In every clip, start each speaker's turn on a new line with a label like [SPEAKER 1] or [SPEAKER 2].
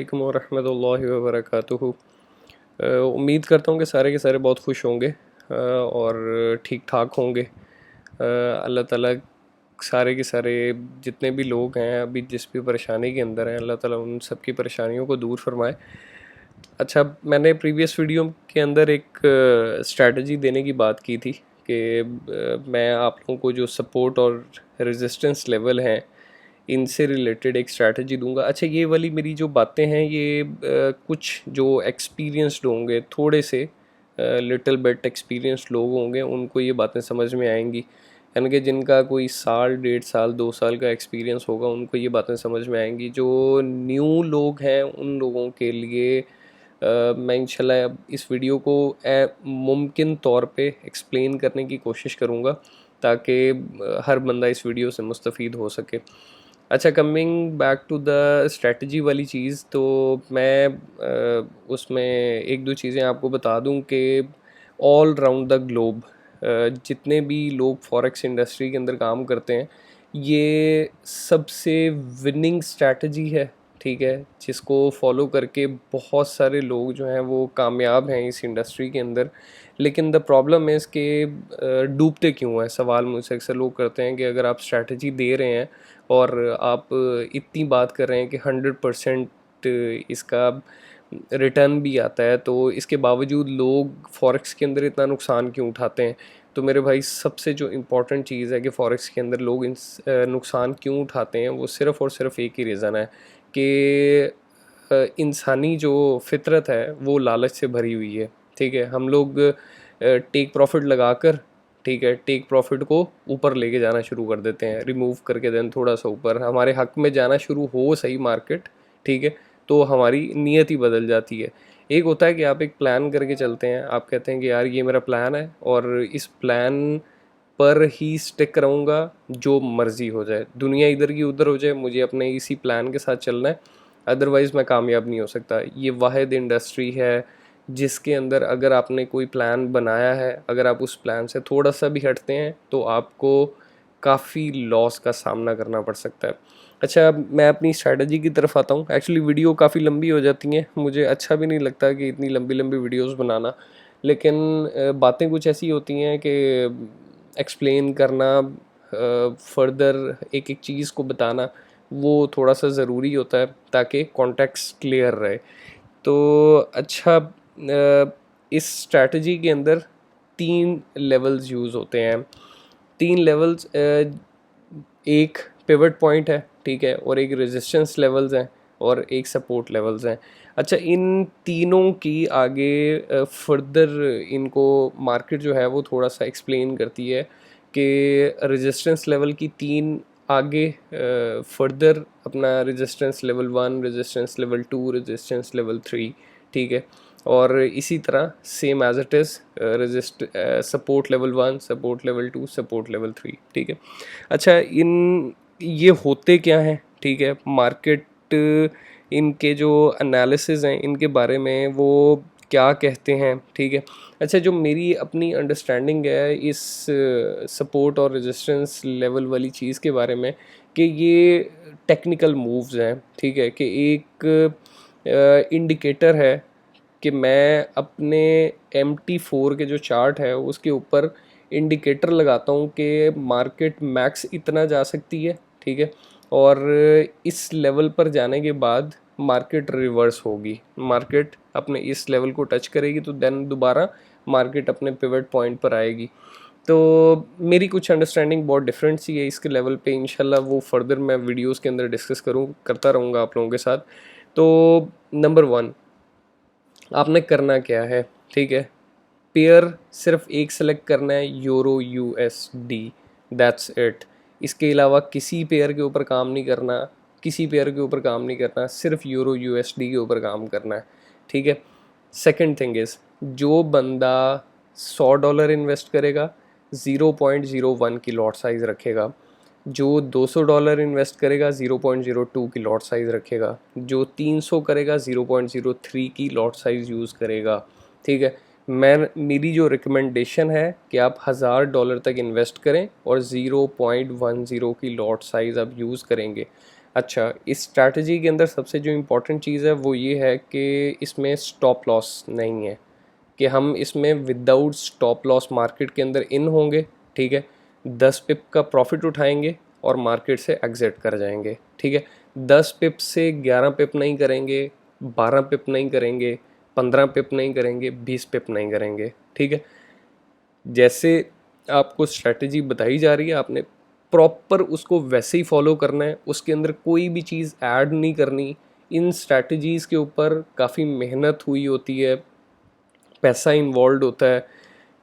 [SPEAKER 1] वालेकुम वरहमतुल्लाहि वबरकातुहू। उम्मीद करता हूँ कि सारे के सारे बहुत खुश होंगे और ठीक ठाक होंगे। अल्लाह ताला सारे के सारे जितने भी लोग हैं अभी जिस भी परेशानी के अंदर हैं, अल्लाह ताला उन सब की परेशानियों को दूर फरमाए। अच्छा, मैंने प्रीवियस वीडियो के अंदर एक स्ट्रैटेजी देने की बात की थी कि मैं आप लोगों को जो सपोर्ट और रेजिस्टेंस लेवल हैं इनसे रिलेटेड एक स्ट्रैटेजी दूंगा। अच्छा, ये वाली मेरी जो बातें हैं ये कुछ जो एक्सपीरियंस्ड होंगे, थोड़े से लिटिल बिट एक्सपीरियंस्ड लोग होंगे, उनको ये बातें समझ में आएंगी। यानी कि जिनका कोई साल, 1.5 साल, 2 साल का एक्सपीरियंस होगा उनको ये बातें समझ में आएंगी। जो न्यू लोग हैं उन लोगों के लिए मैं इंशाल्लाह अब इस वीडियो को मुमकिन तौर पे एक्सप्लेन करने की कोशिश करूँगा ताकि हर बंदा इस वीडियो से मुस्तफ़ीद हो सके। अच्छा, coming back to the strategy वाली चीज़, तो मैं उसमें एक दो चीज़ें आपको बता दूं कि ऑल राउंड द ग्लोब जितने भी लोग फॉरेक्स इंडस्ट्री के अंदर काम करते हैं, ये सबसे विनिंग स्ट्रैटेजी है। ठीक है, जिसको फॉलो करके बहुत सारे लोग जो हैं वो कामयाब हैं इस इंडस्ट्री के अंदर। लेकिन द प्रॉब्लम है इसके डूबते क्यों हैं, सवाल मुझसे अक्सर लोग करते हैं कि अगर आप स्ट्रैटेजी दे रहे हैं और आप इतनी बात कर रहे हैं कि 100% इसका रिटर्न भी आता है, तो इसके बावजूद लोग फॉरेक्स के अंदर इतना नुकसान क्यों उठाते हैं। तो मेरे भाई, सबसे जो इम्पोर्टेंट चीज़ है कि फॉरेक्स के अंदर लोग नुकसान क्यों उठाते हैं, वो सिर्फ़ और सिर्फ एक ही रीज़न है कि इंसानी जो फितरत है वो लालच से भरी हुई है। ठीक है, हम लोग टेक प्रॉफिट लगाकर, ठीक है, टेक प्रॉफिट को ऊपर लेके जाना शुरू कर देते हैं, रिमूव करके देन थोड़ा सा ऊपर हमारे हक में जाना शुरू हो सही मार्केट। ठीक है, तो हमारी नीयत ही बदल जाती है। एक होता है कि आप एक प्लान करके चलते हैं, आप कहते हैं कि यार ये मेरा प्लान है और इस प्लान पर ही स्टिक रहूँगा, जो मर्ज़ी हो जाए, दुनिया इधर की उधर हो जाए, मुझे अपने इसी प्लान के साथ चलना है, अदरवाइज़ मैं कामयाब नहीं हो सकता। ये वाहिद इंडस्ट्री है जिसके अंदर अगर आपने कोई प्लान बनाया है, अगर आप उस प्लान से थोड़ा सा भी हटते हैं तो आपको काफ़ी लॉस का सामना करना पड़ सकता है। अच्छा, अब मैं अपनी स्ट्रैटेजी की तरफ आता हूँ। एक्चुअली वीडियो काफ़ी लंबी हो जाती हैं, मुझे अच्छा भी नहीं लगता कि इतनी लंबी लंबी वीडियोस बनाना, लेकिन बातें कुछ ऐसी होती हैं कि एक्सप्लेन करना, फर्दर एक एक चीज़ को बताना, वो थोड़ा सा ज़रूरी होता है ताकि कॉन्टेक्स्ट क्लियर रहे। तो अच्छा, इस स्ट्रैटेजी के अंदर 3 लेवल्स यूज़ होते हैं। 3 लेवल्स, एक पिवट पॉइंट है, ठीक है, और एक रेजिस्टेंस लेवल्स हैं और एक सपोर्ट लेवल्स हैं। अच्छा, इन तीनों की आगे फर्दर इनको मार्केट जो है वो थोड़ा सा एक्सप्लेन करती है कि रेजिस्टेंस लेवल की 3 आगे फर्दर अपना resistance level 1, resistance level 2, resistance level 3। ठीक है, और इसी तरह same as it is support level 1, support level 2, support level 3। ठीक है। अच्छा, इन ये होते क्या हैं, ठीक है, मार्केट इनके जो एनालिसिस हैं इनके बारे में वो क्या कहते हैं। ठीक है। अच्छा, जो मेरी अपनी अंडरस्टैंडिंग है इस सपोर्ट और रेजिस्टेंस लेवल वाली चीज़ के बारे में, कि ये टेक्निकल मूव्स हैं। ठीक है, कि एक इंडिकेटर है कि मैं अपने MT4 के जो चार्ट है उसके ऊपर इंडिकेटर लगाता हूँ कि मार्केट मैक्स इतना जा सकती है। ठीक है, और इस लेवल पर जाने के बाद मार्केट रिवर्स होगी, मार्केट अपने इस लेवल को टच करेगी तो देन दोबारा मार्केट अपने पिवट पॉइंट पर आएगी। तो मेरी कुछ अंडरस्टैंडिंग बहुत डिफरेंट सी है इसके लेवल पे, इंशाल्लाह वो फर्दर मैं वीडियोस के अंदर डिस्कस करता रहूँगा आप लोगों के साथ। तो नंबर 1, आपने करना क्या है, ठीक है, पेयर सिर्फ एक सेलेक्ट करना है, यूरो USD, दैट्स इट। इसके अलावा किसी पेयर के ऊपर काम नहीं करना, किसी पेयर के ऊपर काम नहीं करना, सिर्फ यूरो USD के ऊपर काम करना है। ठीक है। सेकंड थिंग इज़, जो बंदा $100 इन्वेस्ट करेगा, 0.01 की लॉट साइज़ रखेगा। जो $200 इन्वेस्ट करेगा, 0.02 की लॉट साइज़ रखेगा। जो 300 करेगा, 0.03 की लॉट साइज़ यूज़ करेगा। ठीक है। मेरी जो रिकमेंडेशन है कि आप $1000 तक इन्वेस्ट करें और 0.10 की लॉट साइज़ आप यूज़ करेंगे। अच्छा, इस स्ट्रैटेजी के अंदर सबसे जो इम्पोर्टेंट चीज़ है वो ये है कि इसमें स्टॉप लॉस नहीं है, कि हम इसमें विदाउट स्टॉप लॉस मार्केट के अंदर इन होंगे, ठीक है, 10 पिप का प्रॉफिट उठाएंगे और मार्केट से एग्जिट कर जाएंगे, ठीक है। 10 पिप से 11 पिप नहीं करेंगे, 12 पिप नहीं करेंगे, 15 पिप नहीं करेंगे, 20 पिप नहीं करेंगे, ठीक है। जैसे आपको स्ट्रैटेजी बताई जा रही है आपने प्रॉपर उसको वैसे ही फॉलो करना है, उसके अंदर कोई भी चीज़ ऐड नहीं करनी। इन स्ट्रैटेजीज़ के ऊपर काफ़ी मेहनत हुई होती है, पैसा इन्वॉल्व होता है,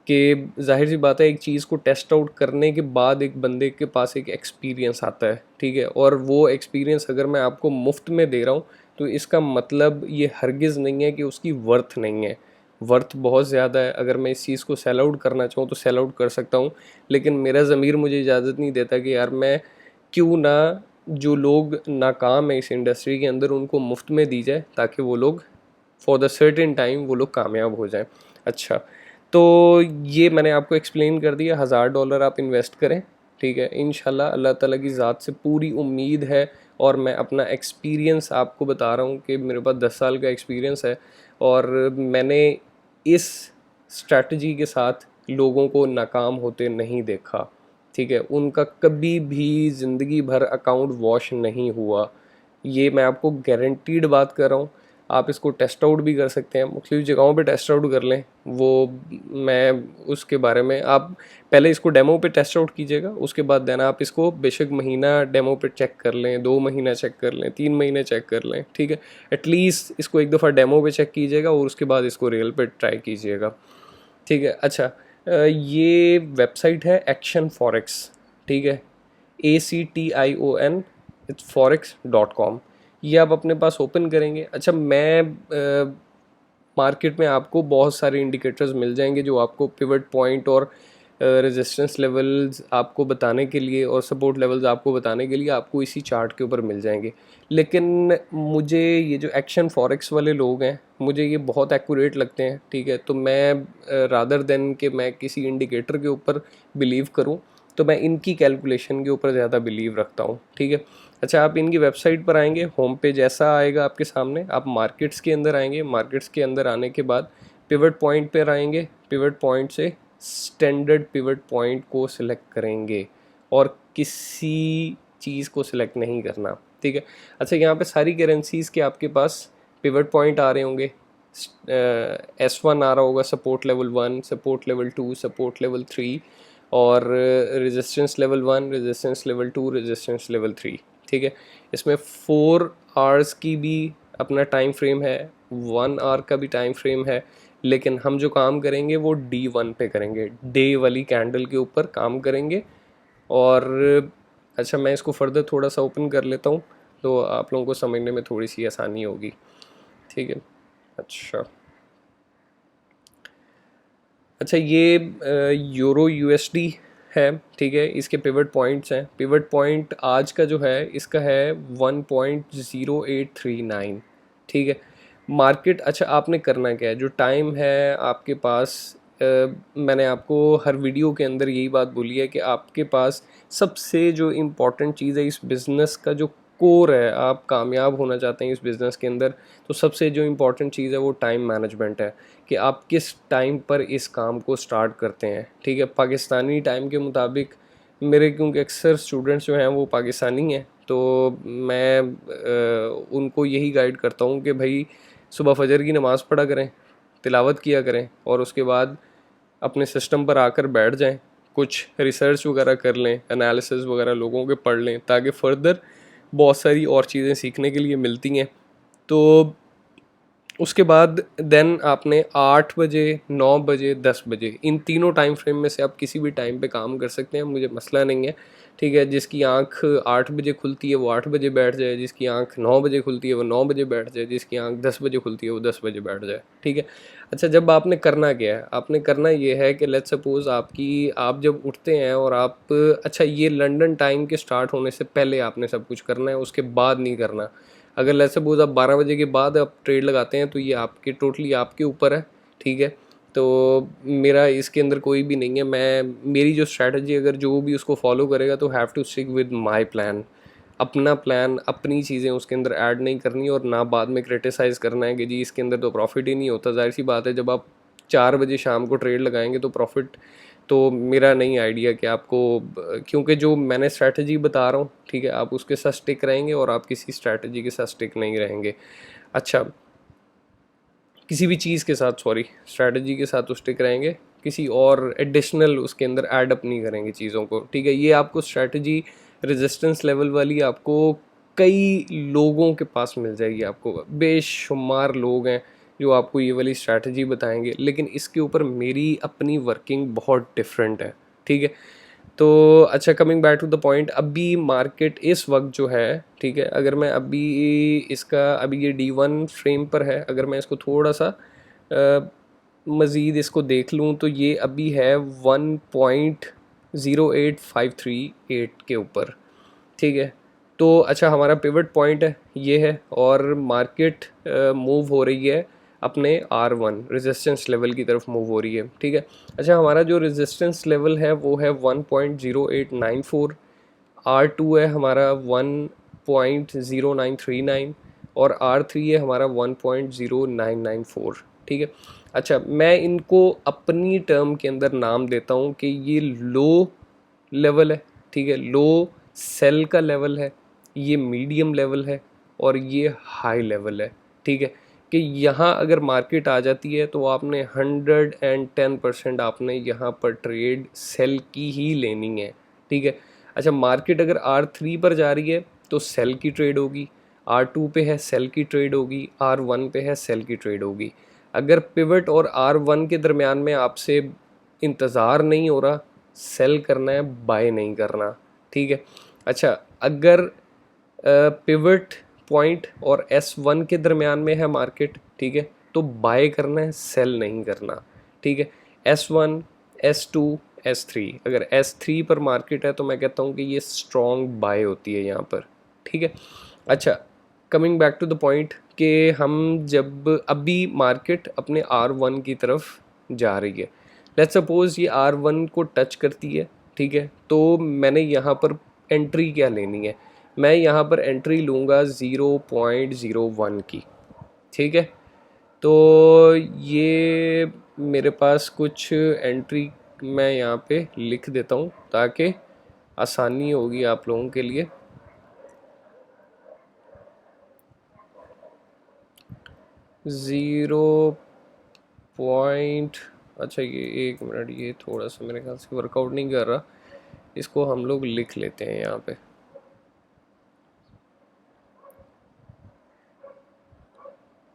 [SPEAKER 1] कि जाहिर सी बात है एक चीज़ को टेस्ट आउट करने के बाद एक बंदे के पास एक एक्सपीरियंस आता है, ठीक है। और वो एक्सपीरियंस अगर मैं आपको मुफ्त में दे रहा हूँ तो इसका मतलब ये हरगिज़ नहीं है कि उसकी वर्थ नहीं है। वर्थ बहुत ज़्यादा है। अगर मैं इस चीज़ को सेल आउट करना चाहूँ तो सेल आउट कर सकता हूँ, लेकिन मेरा ज़मीर मुझे इजाज़त नहीं देता कि यार मैं क्यों ना जो लोग नाकाम है इस इंडस्ट्री के अंदर उनको मुफ्त में दी जाए, ताकि वो लोग फॉर द सर्टेन टाइम वो लोग कामयाब हो जाएं। अच्छा, तो ये मैंने आपको एक्सप्लेन कर दिया। $1000 आप इन्वेस्ट करें, ठीक है। इंशाल्लाह अल्लाह ताला की ज़ात से पूरी उम्मीद है, और मैं अपना एक्सपीरियंस आपको बता रहा हूँ कि मेरे पास 10 साल का एक्सपीरियंस है, और मैंने इस स्ट्रैटेजी के साथ लोगों को नाकाम होते नहीं देखा, ठीक है। उनका कभी भी ज़िंदगी भर अकाउंट वॉश नहीं हुआ, ये मैं आपको गारंटीड बात कर रहा हूँ। आप इसको टेस्ट आउट भी कर सकते हैं, मुख्तलिफ़ जगहों पे टेस्ट आउट कर लें। वो मैं उसके बारे में, आप पहले इसको डेमो पे टेस्ट आउट कीजिएगा, उसके बाद देन आप इसको बेशक महीना डेमो पे चेक कर लें, 2 महीना चेक कर लें, 3 महीने चेक कर लें, ठीक है। एटलीस्ट इसको एक दफ़ा डेमो पे चेक कीजिएगा और उसके बाद इसको रियल पे ट्राई कीजिएगा, ठीक है। अच्छा, ये वेबसाइट है एक्शन फॉरेक्स, ठीक है, ACTION forex.com। ये आप अपने पास ओपन करेंगे। अच्छा, मैं मार्केट में आपको बहुत सारे इंडिकेटर्स मिल जाएंगे जो आपको पिवट पॉइंट और रेजिस्टेंस लेवल्स आपको बताने के लिए और सपोर्ट लेवल्स आपको बताने के लिए आपको इसी चार्ट के ऊपर मिल जाएंगे। लेकिन मुझे ये जो एक्शन फॉरेक्स वाले लोग हैं, मुझे ये बहुत एक्यूरेट लगते हैं, ठीक है। तो मैं रादर देन कि मैं किसी इंडिकेटर के ऊपर बिलीव करूं, तो मैं इनकी कैलकुलेशन के ऊपर ज़्यादा बिलीव रखता हूँ, ठीक है। अच्छा, आप इनकी वेबसाइट पर आएंगे, होम पेज ऐसा आएगा आपके सामने। आप मार्केट्स के अंदर आएंगे, मार्केट्स के अंदर आने के बाद पिवट पॉइंट पर आएंगे, पिवट पॉइंट से स्टैंडर्ड पिवट पॉइंट को सिलेक्ट करेंगे और किसी चीज़ को सिलेक्ट नहीं करना, ठीक है। अच्छा, यहाँ पे सारी करेंसीज़ के आपके पास पिवट पॉइंट आ रहे होंगे। S1 आ रहा होगा, support level 1, support level 2, support level 3, और resistance level 1, resistance level 2, resistance level 3, ठीक है। इसमें 4 आवर्स की भी अपना टाइम फ्रेम है, 1 आवर का भी टाइम फ्रेम है, लेकिन हम जो काम करेंगे वो D1 पे करेंगे, डे वाली कैंडल के ऊपर काम करेंगे। और अच्छा, मैं इसको फर्दर थोड़ा सा ओपन कर लेता हूँ तो आप लोगों को समझने में थोड़ी सी आसानी होगी, ठीक है। अच्छा, अच्छा, ये यूरो USD है, ठीक है। इसके पिवट पॉइंट्स हैं। पिवट पॉइंट आज का जो है इसका है 1.0839, ठीक है। मार्केट, अच्छा आपने करना क्या है, जो टाइम है आपके पास, मैंने आपको हर वीडियो के अंदर यही बात बोली है कि आपके पास सबसे जो इम्पोर्टेंट चीज़ है इस बिज़नेस का, जो कोर है, आप कामयाब होना चाहते हैं इस बिज़नेस के अंदर, तो सबसे जो इम्पोर्टेंट चीज़ है वो टाइम मैनेजमेंट है, कि आप किस टाइम पर इस काम को स्टार्ट करते हैं, ठीक है। पाकिस्तानी टाइम के मुताबिक, मेरे क्योंकि अक्सर स्टूडेंट्स जो हैं वो पाकिस्तानी हैं, तो मैं उनको यही गाइड करता हूँ कि भाई सुबह फजर की नमाज़ पढ़ा करें, तिलावत किया करें, और उसके बाद अपने सिस्टम पर आकर बैठ जाएं, कुछ रिसर्च वगैरह कर लें, एनालिसिस वगैरह लोगों के पढ़ लें, ताकि फ़र्दर बहुत सारी और चीज़ें सीखने के लिए मिलती हैं। तो उसके बाद देन आपने 8 बजे, 9 बजे, 10 बजे, इन तीनों टाइम फ्रेम में से आप किसी भी टाइम पे काम कर सकते हैं, मुझे मसला नहीं है, ठीक है। जिसकी आंख 8 बजे खुलती है वो 8 बजे बैठ जाए, जिसकी आंख 9 बजे खुलती है वो 9 बजे बैठ जाए, जिसकी आंख 10 बजे खुलती है वो 10 बजे बैठ जाए, ठीक है। अच्छा, जब आपने करना क्या है, आपने करना ये है कि लेट्स सपोज़ आप जब उठते हैं और आप, अच्छा, ये लंदन टाइम के स्टार्ट होने से पहले आपने सब कुछ करना है, उसके बाद नहीं करना। अगर लेट्स सपोज आप 12 बजे के बाद आप ट्रेड लगाते हैं तो ये आपके टोटली आपके ऊपर है, ठीक है। तो मेरा इसके अंदर कोई भी नहीं है, मेरी जो स्ट्रैटेजी, अगर जो भी उसको फॉलो करेगा तो have to stick with my plan. अपना प्लान, अपनी चीज़ें उसके अंदर ऐड नहीं करनी और ना बाद में क्रिटिसाइज़ करना है कि जी इसके अंदर तो प्रॉफिट ही नहीं होता। जाहिर सी बात है, जब आप 4 बजे शाम को ट्रेड लगाएंगे तो प्रॉफिट तो मेरा नहीं आइडिया कि आपको, क्योंकि जो मैंने स्ट्रैटेजी बता रहा हूँ, ठीक है, आप उसके साथ स्टिक रहेंगे और आप किसी स्ट्रैटेजी के साथ स्टिक नहीं रहेंगे। अच्छा, किसी भी चीज़ के साथ, सॉरी, स्ट्रैटेजी के साथ तो स्टिक रहेंगे, किसी और एडिशनल उसके अंदर ऐड अप नहीं करेंगे चीज़ों को, ठीक है। ये आपको स्ट्रैटेजी रेजिस्टेंस लेवल वाली आपको कई लोगों के पास मिल जाएगी, आपको बेशुमार लोग हैं जो आपको ये वाली स्ट्रैटेजी बताएंगे, लेकिन इसके ऊपर मेरी अपनी वर्किंग बहुत डिफरेंट है, ठीक है। तो अच्छा, coming back to the point, अभी मार्केट इस वक्त जो है, ठीक है, अगर मैं अभी इसका, अभी ये D1 फ्रेम पर है, अगर मैं इसको थोड़ा सा मज़ीद इसको देख लूँ तो ये अभी है 1.08538 के ऊपर, ठीक है। तो अच्छा, हमारा पिवट पॉइंट है ये है, और मार्केट मूव हो रही है अपने R1 रेजिस्टेंस लेवल की तरफ मूव हो रही है, ठीक है। अच्छा, हमारा जो रेजिस्टेंस लेवल है वो है 1.0894, R2 है हमारा 1.0939 और R3 है हमारा 1.0994, ठीक है। अच्छा, मैं इनको अपनी टर्म के अंदर नाम देता हूँ कि ये लो लेवल है, ठीक है, लो सेल का लेवल है, ये मीडियम लेवल है और ये हाई लेवल है, ठीक है। कि यहाँ अगर मार्केट आ जाती है तो आपने 110% आपने यहाँ पर ट्रेड सेल की ही लेनी है, ठीक है। अच्छा, मार्केट अगर R3 पर जा रही है तो सेल की ट्रेड होगी, R2 पे है सेल की ट्रेड होगी, R1 पे है सेल की ट्रेड होगी। अगर पिवट और R1 के दरमियान में आपसे इंतज़ार नहीं हो रहा, सेल करना है, बाय नहीं करना, ठीक है। अच्छा, अगर पिवट पॉइंट और S1 के दरमियान में है मार्केट, ठीक है, तो बाय करना है, सेल नहीं करना, ठीक है। S1, S2, S3, अगर S3 पर मार्केट है तो मैं कहता हूँ कि ये स्ट्रॉन्ग बाय होती है यहाँ पर, ठीक है। अच्छा, coming back to the point कि हम जब अभी मार्केट अपने R1 की तरफ जा रही है, लेट्स सपोज ये R1 को टच करती है, ठीक है, तो मैंने यहाँ पर एंट्री क्या लेनी है, मैं यहाँ पर एंट्री लूँगा 0.01 की, ठीक है। तो ये मेरे पास कुछ एंट्री मैं यहाँ पे लिख देता हूँ ताकि आसानी होगी आप लोगों के लिए। 0 पॉइंट, अच्छा ये 1 मिनट, ये थोड़ा सा मेरे ख्याल से वर्कआउट नहीं कर रहा, इसको हम लोग लिख लेते हैं यहाँ पे।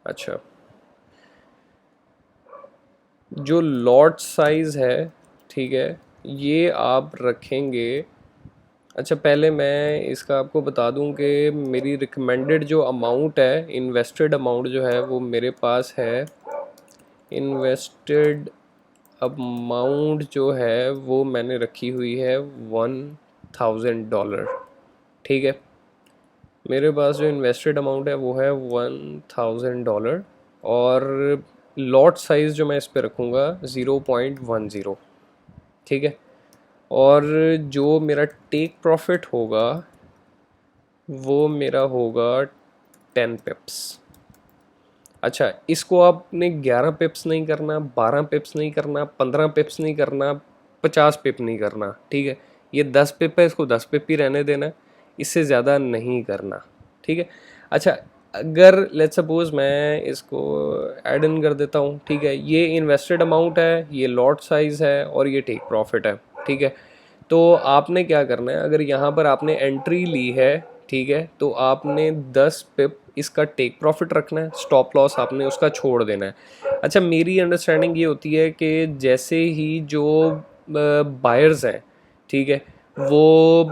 [SPEAKER 1] अच्छा, जो लॉट साइज़ है, ठीक है, ये आप रखेंगे। अच्छा, पहले मैं इसका आपको बता दूं कि मेरी रिकमेंडेड जो अमाउंट है, इन्वेस्टेड अमाउंट जो है वो मेरे पास है, इन्वेस्टेड अमाउंट जो है वो मैंने रखी हुई है $1000, ठीक है। मेरे पास जो इन्वेस्टेड अमाउंट है वो है $1000 और लॉट साइज़ जो मैं इस पे रखूँगा 0.10, ठीक है। और जो मेरा टेक प्रॉफिट होगा वो मेरा होगा 10 पिप्स। अच्छा, इसको आपने 11 पिप्स नहीं करना, 12 पिप्स नहीं करना, 15 पिप्स नहीं करना, 50 पिप नहीं करना, ठीक है। ये 10 पिप है, इसको 10 पिप ही रहने देना, इससे ज़्यादा नहीं करना, ठीक है। अच्छा, अगर लेट्स सपोज मैं इसको ऐड इन कर देता हूँ, ठीक है, ये इन्वेस्टेड अमाउंट है, ये लॉट साइज़ है और ये टेक प्रॉफिट है, ठीक है। तो आपने क्या करना है, अगर यहाँ पर आपने एंट्री ली है, ठीक है, तो आपने 10 पिप इसका टेक प्रॉफिट रखना है, स्टॉप लॉस आपने उसका छोड़ देना है। अच्छा, मेरी अंडरस्टैंडिंग ये होती है कि जैसे ही जो बायर्स हैं, ठीक है, वो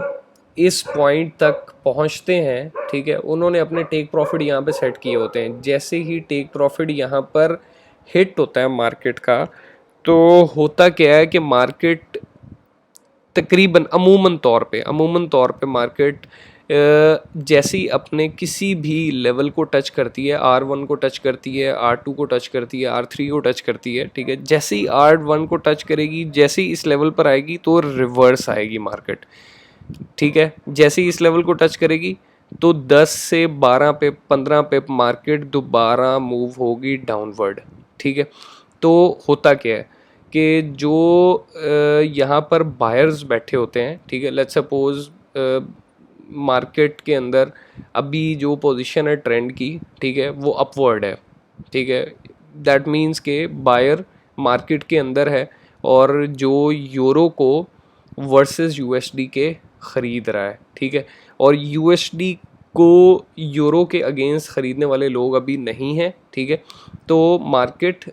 [SPEAKER 1] इस पॉइंट तक पहुंचते हैं, ठीक है, उन्होंने अपने टेक प्रॉफिट यहाँ पे सेट किए होते हैं। जैसे ही टेक प्रॉफिट यहाँ पर हिट होता है मार्केट का, तो होता क्या है कि मार्केट तकरीबन अमूमन तौर पे मार्केट जैसे ही अपने किसी भी लेवल को टच करती है, R1 को टच करती है, R2 को टच करती है, R3 को टच करती है, ठीक है, जैसे ही R1 को टच करेगी, जैसे ही इस लेवल पर आएगी तो रिवर्स आएगी मार्केट, ठीक है। जैसे ही इस लेवल को टच करेगी तो 10 से 12 पे 15 पे मार्केट दोबारा मूव होगी डाउनवर्ड। ठीक है। तो होता क्या है कि जो यहाँ पर बायर्स बैठे होते हैं, ठीक है, लेट्स सपोज मार्केट के अंदर अभी जो पोजीशन है ट्रेंड की, ठीक है, वो अपवर्ड है। ठीक है। दैट मीन्स के बायर मार्केट के अंदर है और जो यूरो को वर्सेस यूएसडी के ख़रीद रहा है। ठीक है। और यूएसडी को यूरो के अगेंस्ट ख़रीदने वाले लोग अभी नहीं हैं। ठीक है। तो मार्केट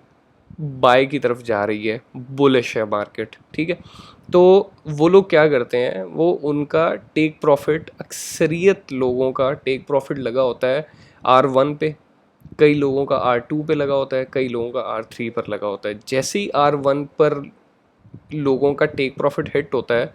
[SPEAKER 1] बाय की तरफ जा रही है, बुलिश है मार्केट। ठीक है। तो वो लोग क्या करते हैं, वो उनका टेक प्रॉफिट, अक्सरियत लोगों का टेक प्रॉफिट लगा होता है R1 पे, कई लोगों का R2 पे लगा होता है, कई लोगों का R3 पर लगा होता है। जैसे ही R1 पर लोगों का टेक प्रॉफिट हिट होता है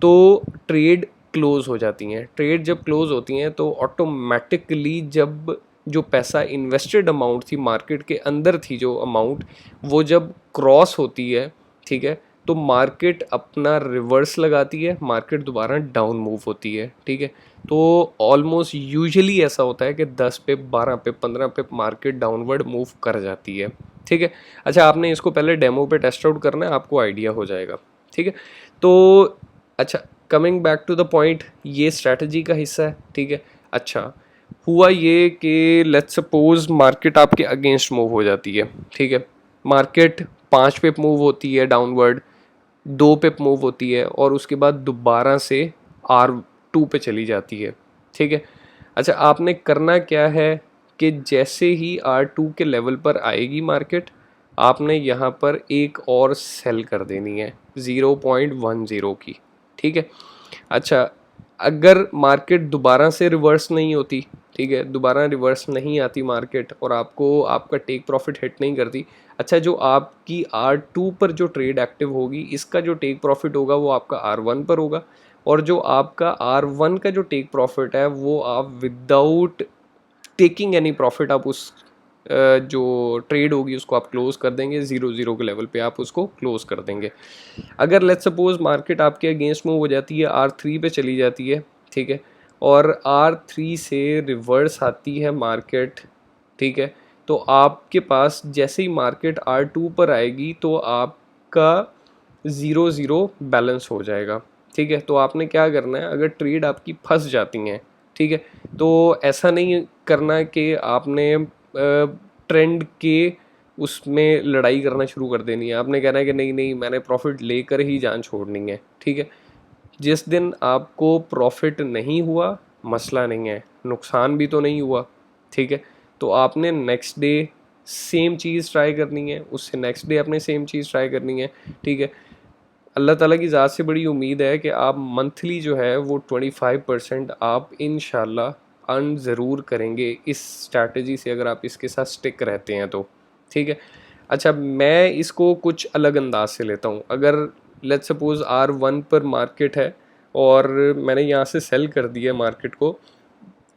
[SPEAKER 1] तो ट्रेड क्लोज हो जाती हैं। ट्रेड जब क्लोज होती हैं तो ऑटोमेटिकली जब जो पैसा इन्वेस्टेड अमाउंट थी मार्केट के अंदर थी, जो अमाउंट, वो जब क्रॉस होती है, ठीक है, तो मार्केट अपना रिवर्स लगाती है, मार्केट दोबारा डाउन मूव होती है। ठीक है। तो ऑलमोस्ट यूजुअली ऐसा होता है कि 10 पे 12 पे 15 पे मार्केट डाउनवर्ड मूव कर जाती है। ठीक है। अच्छा, आपने इसको पहले डेमो पे टेस्ट आउट करना है, आपको आइडिया हो जाएगा। ठीक है। तो अच्छा, coming back to the point, ये स्ट्रैटेजी का हिस्सा है। ठीक है। अच्छा, हुआ ये कि लेट्स सपोज मार्केट आपके अगेंस्ट मूव हो जाती है। ठीक है। मार्केट 5 पिप मूव होती है डाउनवर्ड, 2 पिप मूव होती है और उसके बाद दोबारा से R2 पे चली जाती है। ठीक है। अच्छा, आपने करना क्या है कि जैसे ही R2 के लेवल पर आएगी मार्केट, आपने यहाँ पर एक और सेल कर देनी है 0.10 की। ठीक है। अच्छा, अगर मार्केट दोबारा से रिवर्स नहीं होती, ठीक है, दोबारा रिवर्स नहीं आती मार्केट और आपको आपका टेक प्रॉफिट हिट नहीं करती, अच्छा, जो आपकी R2 पर जो ट्रेड एक्टिव होगी, इसका जो टेक प्रॉफिट होगा वो आपका R1 पर होगा, और जो आपका R1 का जो टेक प्रॉफिट है वो आप विदाउट टेकिंग एनी प्रॉफिट आप उस जो ट्रेड होगी उसको आप क्लोज कर देंगे, 0 के लेवल पे आप उसको क्लोज कर देंगे। अगर लेट्स सपोज मार्केट आपके अगेंस्ट मूव हो जाती है, R3 पे चली जाती है, ठीक है, और R3 से रिवर्स आती है मार्केट, ठीक है, तो आपके पास जैसे ही मार्केट R2 पर आएगी तो आपका 0 बैलेंस हो जाएगा। ठीक है। तो आपने क्या करना है, अगर ट्रेड आपकी फंस जाती हैं, ठीक है, तो ऐसा नहीं करना कि आपने ट्रेंड के उसमें लड़ाई करना शुरू कर देनी है। आपने कहना है कि नहीं नहीं, मैंने प्रॉफिट लेकर ही जान छोड़नी है। ठीक है। जिस दिन आपको प्रॉफिट नहीं हुआ, मसला नहीं है, नुकसान भी तो नहीं हुआ, ठीक है, तो आपने नेक्स्ट डे सेम चीज़ ट्राई करनी है, उससे नेक्स्ट डे आपने सेम चीज़ ट्राई करनी है। ठीक है। अल्लाह ताला की ज़ात से बड़ी उम्मीद है कि आप मंथली जो है वो 25% आप इंशाल्लाह अर्न ज़रूर करेंगे इस स्ट्रैटेजी से, अगर आप इसके साथ स्टिक रहते हैं तो। ठीक है। अच्छा, मैं इसको कुछ अलग अंदाज से लेता हूँ। अगर लेट्स सपोज R1 पर मार्केट है और मैंने यहाँ से सेल कर दिया मार्केट को,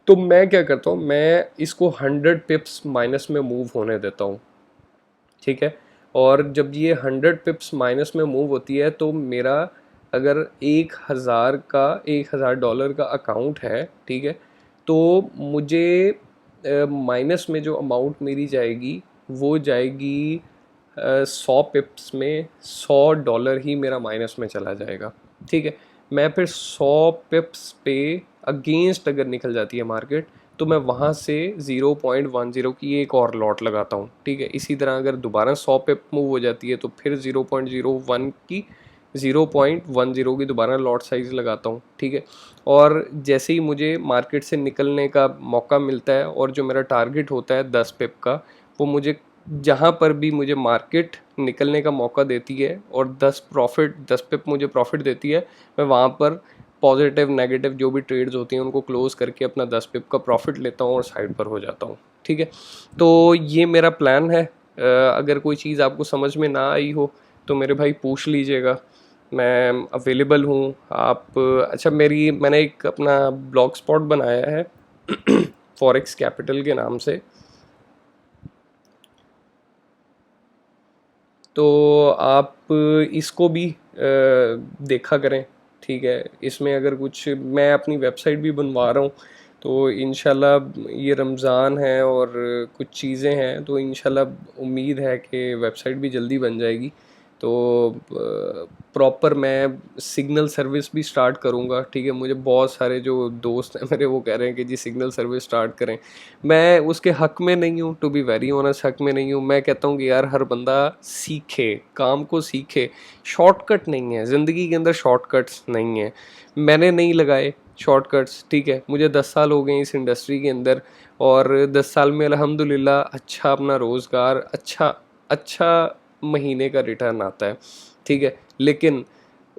[SPEAKER 1] तो मैं क्या करता हूँ, मैं इसको 100 पिप्स माइनस में मूव होने देता हूँ। ठीक है। और जब ये 100 पिप्स माइनस में मूव होती है तो मेरा अगर 1000 का अकाउंट है, ठीक है, तो मुझे माइनस में जो अमाउंट मेरी जाएगी वो जाएगी 100 पिप्स में $100 ही मेरा माइनस में चला जाएगा। ठीक है। मैं फिर 100 पिप्स पे अगेंस्ट अगर निकल जाती है मार्केट तो मैं वहाँ से 0.10 की एक और लॉट लगाता हूँ। ठीक है। इसी तरह अगर दोबारा 100 पे मूव हो जाती है तो फिर 0.01 की 0.10 की दोबारा लॉट साइज लगाता हूँ। ठीक है। और जैसे ही मुझे मार्केट से निकलने का मौका मिलता है और जो मेरा टारगेट होता है 10 पिप का, वो मुझे जहाँ पर भी मुझे मार्केट निकलने का मौका देती है और 10 पिप मुझे प्रॉफिट देती है, मैं वहाँ पर पॉजिटिव नेगेटिव जो भी ट्रेड्स होती हैं उनको क्लोज करके अपना 10 पिप का प्रॉफिट लेता हूँ और साइड पर हो जाता हूँ। ठीक है। तो ये मेरा प्लान है। अगर कोई चीज़ आपको समझ में ना आई हो तो मेरे भाई पूछ लीजिएगा, मैं अवेलेबल हूँ। आप अच्छा, मैंने एक अपना ब्लॉग स्पॉट बनाया है फॉरेक्स कैपिटल के नाम से, तो आप इसको भी देखा करें। ठीक है। इसमें अगर कुछ, मैं अपनी वेबसाइट भी बनवा रहा हूँ, तो इंशाल्लाह ये रमज़ान है और कुछ चीज़ें हैं, तो इंशाल्लाह उम्मीद है कि वेबसाइट भी जल्दी बन जाएगी। तो प्रॉपर मैं सिग्नल सर्विस भी स्टार्ट करूँगा, ठीक है। मुझे बहुत सारे जो दोस्त हैं मेरे, वो कह रहे हैं कि जी सिग्नल सर्विस स्टार्ट करें। मैं उसके हक़ में नहीं हूँ, टू बी वेरी ऑनेस्ट हक़ में नहीं हूँ। मैं कहता हूँ कि यार हर बंदा सीखे, काम को सीखे। शॉर्टकट नहीं है ज़िंदगी के अंदर, शॉर्टकट्स नहीं है। मैंने नहीं लगाए शॉर्टकट्स, ठीक है। मुझे 10 साल हो गए इस इंडस्ट्री के अंदर, और 10 साल में अल्हम्दुलिल्लाह अच्छा अपना रोज़गार, अच्छा अच्छा महीने का रिटर्न आता है, ठीक है। लेकिन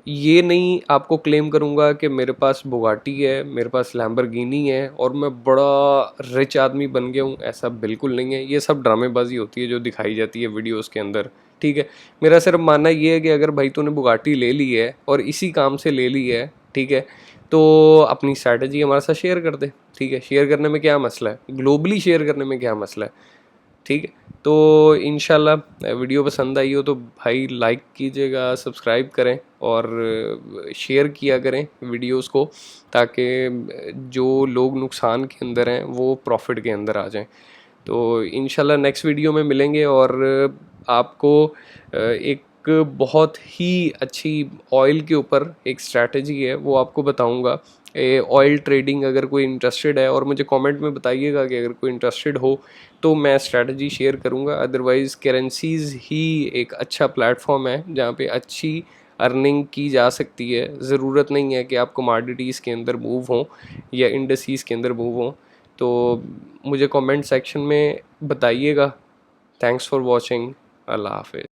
[SPEAKER 1] ये नहीं आपको क्लेम करूँगा कि मेरे पास बुगाटी है, मेरे पास लैम्बोर्गिनी है और मैं बड़ा रिच आदमी बन गया हूँ, ऐसा बिल्कुल नहीं है। ये सब ड्रामेबाजी होती है जो दिखाई जाती है वीडियोस के अंदर, ठीक है। मेरा सिर्फ मानना ये है कि अगर भाई तूने बुगाटी ले ली है और इसी काम से ले ली है, ठीक है, तो अपनी स्ट्रैटेजी हमारे साथ शेयर कर दे, ठीक है। शेयर करने में क्या मसला है, ग्लोबली शेयर करने में क्या मसला है, ठीक है। तो इंशाल्लाह वीडियो पसंद आई हो तो भाई लाइक कीजिएगा, सब्सक्राइब करें और शेयर किया करें वीडियोस को, ताकि जो लोग नुकसान के अंदर हैं वो प्रॉफिट के अंदर आ जाएं। तो इंशाल्लाह नेक्स्ट वीडियो में मिलेंगे और आपको एक बहुत ही अच्छी ऑयल के ऊपर एक स्ट्रैटेजी है वो आपको बताऊंगा। ऑयल ट्रेडिंग, अगर कोई इंटरेस्टेड है, और मुझे कमेंट में बताइएगा कि अगर कोई इंटरेस्टेड हो तो मैं स्ट्रैटेजी शेयर करूंगा। अदरवाइज़ करेंसीज ही एक अच्छा प्लेटफॉर्म है जहाँ पे अच्छी अर्निंग की जा सकती है। ज़रूरत नहीं है कि आप कमोडिटीज़ के अंदर मूव हों या इंडस्ट्रीज़ के अंदर मूव हों। तो मुझे कमेंट सेक्शन में बताइएगा। Thanks for watching. अल्लाह हाफिज़।